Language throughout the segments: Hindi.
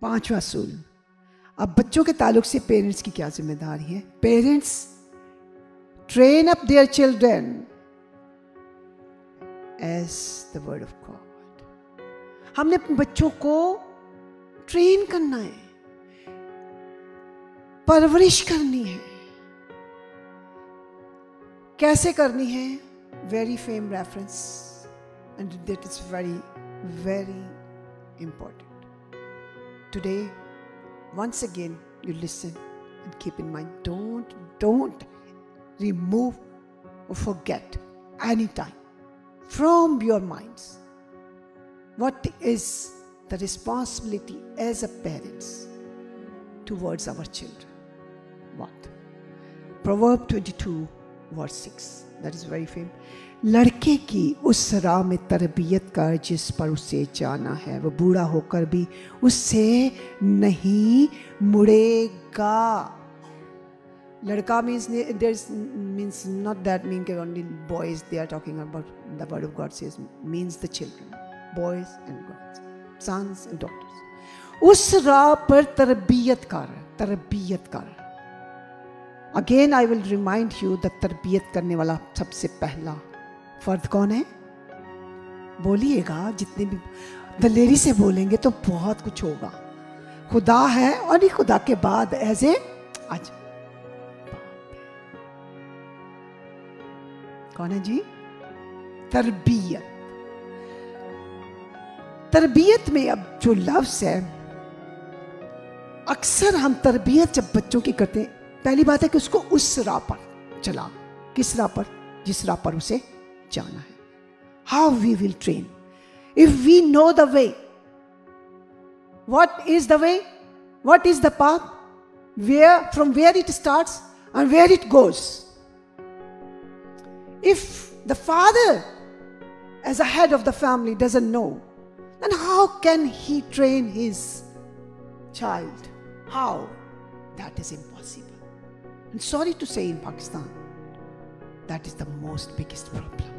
पांचवा असूल। अब बच्चों के ताल्लुक से पेरेंट्स की क्या जिम्मेदारी है? Parents train up their children as the word of God. हमने अपने बच्चों को ट्रेन करना है, परवरिश करनी है। कैसे करनी है? Very fame reference, and that is very very important. Today, once again, you listen and keep in mind, don't remove or forget any time from your minds what is the responsibility as a parents towards our children. What? Proverb 22 verse 6, that is very famous. लड़के की उस राह में तरबियत कर जिस पर उसे जाना है, वो बूढ़ा होकर भी उससे नहीं मुड़ेगा। लड़का means not that mean that only boys they are talking about. The word of God says means the children, boys and girls, sons and daughters. उस राह पर तरबियत कर। Again I will remind you that तरबियत करने वाला सबसे पहला फर्द कौन है? बोलिएगा, जितने भी दलेरी से बोलेंगे तो बहुत कुछ होगा। खुदा है, और ये खुदा के बाद ऐसे आज कौन है जी? तरबियत में अब जो लफ्ज है, अक्सर हम तरबियत जब बच्चों की करते हैं, पहली बात है कि उसको उस राह पर चला। किस राह पर? जिस राह पर उसे जाना है। How we will train? If we know the way, what is the way? What is the path? From where it starts and where it goes? If the father, as a head of the family, doesn't know, then how can he train his child? How? That is impossible. And sorry to say, in Pakistan, that is the most biggest problem.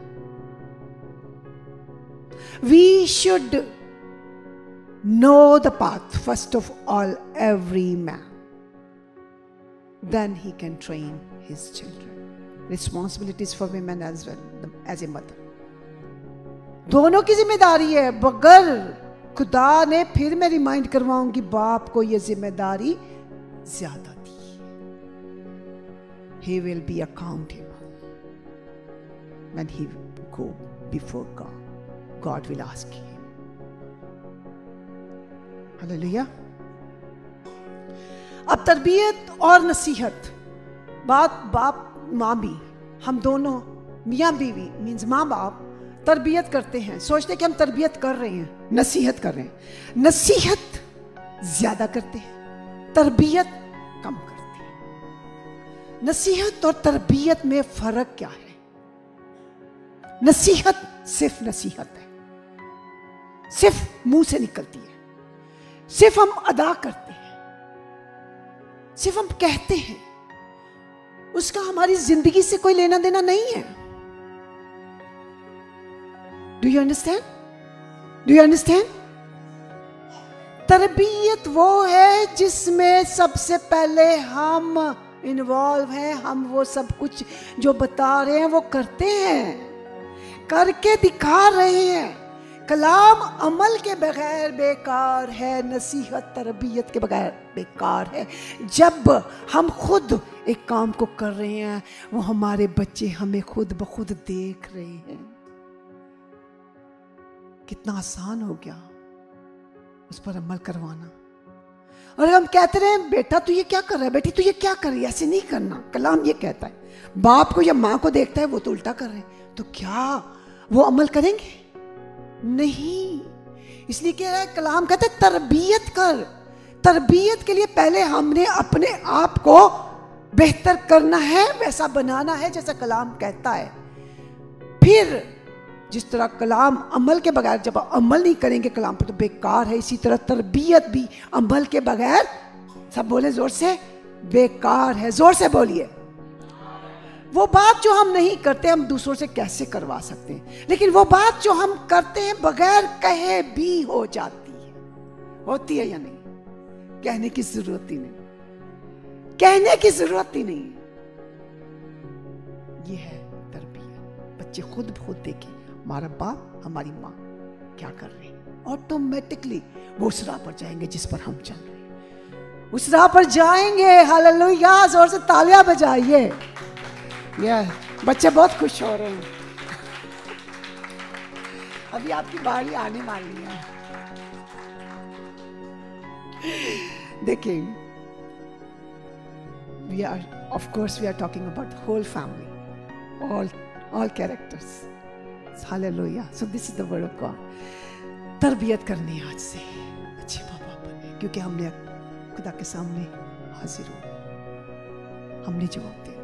We should know the path, first of all, every man. Then he can train his children. Responsibilities for women as well, as a mother. दोनों की जिम्मेदारी है। बगैर खुदा ने, फिर मैं रिमाइंड करवाऊंगी, बाप को यह जिम्मेदारी ज्यादा दी। He will be accountable when he go before God. God will ask him. Hallelujah. अब तरबियत और नसीहत, बाप माँ भी, हम दोनों मियाँ बीवी मीन्स माँ बाप तरबियत करते हैं, सोचते हैं कि हम तरबियत कर रहे हैं, नसीहत कर रहे हैं। नसीहत ज्यादा करते हैं, तरबियत कम करते हैं। नसीहत और तरबियत में फर्क क्या है? नसीहत सिर्फ नसीहत है, सिर्फ मुंह से निकलती है, सिर्फ हम अदा करते हैं, सिर्फ हम कहते हैं, उसका हमारी जिंदगी से कोई लेना देना नहीं है। Do you understand? Do you understand? तरबियत वो है जिसमें सबसे पहले हम इन्वॉल्व हैं, हम वो सब कुछ जो बता रहे हैं वो करते हैं, करके दिखा रहे हैं। कलाम अमल के बगैर बेकार है, नसीहत तरबियत के बगैर बेकार है। जब हम खुद एक काम को कर रहे हैं, वो हमारे बच्चे हमें खुद ब खुद देख रहे हैं। कितना आसान हो गया उस पर अमल करवाना। और हम कहते रहे, बेटा तू ये क्या कर रहा है, बेटी तू ये क्या कर रही है, ऐसे नहीं करना। कलाम ये कहता है। बाप को या माँ को देखता है, वो तो उल्टा कर रहे हैं, तो क्या वो अमल करेंगे? नहीं। इसलिए कह रहा है कलाम, कहते तरबियत कर। तरबियत के लिए पहले हमने अपने आप को बेहतर करना है, वैसा बनाना है जैसा कलाम कहता है। फिर जिस तरह कलाम अमल के बगैर, जब अमल नहीं करेंगे कलाम पर तो बेकार है, इसी तरह तरबियत भी अमल के बगैर, सब बोले जोर से, बेकार है। जोर से बोलिए। वो बात जो हम नहीं करते हम दूसरों से कैसे करवा सकते हैं, लेकिन वो बात जो हम करते हैं बगैर कहे भी हो जाती है। होती है या नहीं? कहने की जरूरत ही नहीं, कहने की जरूरत ही नहीं। ये है तरबियत। बच्चे खुद खुद देखें हमारा बाप हमारी माँ क्या कर रहे हैं, ऑटोमेटिकली वो उस राह पर जाएंगे जिस पर हम चल रहे हैं, उस राह पर जाएंगे। हालेलुया, जोर से तालियां बजाइए। यह बच्चे बहुत खुश हो रहे हैं। अभी आपकी बारी आने वाली है। देखिए, we are, of course, we are talking about the whole family, all characters. Hallelujah. So this is the word of God. तरबियत करनी है आज से, अच्छे माँ बाप बने, क्योंकि हमने खुदा के सामने हाजिर हो, हमने जवाब देना।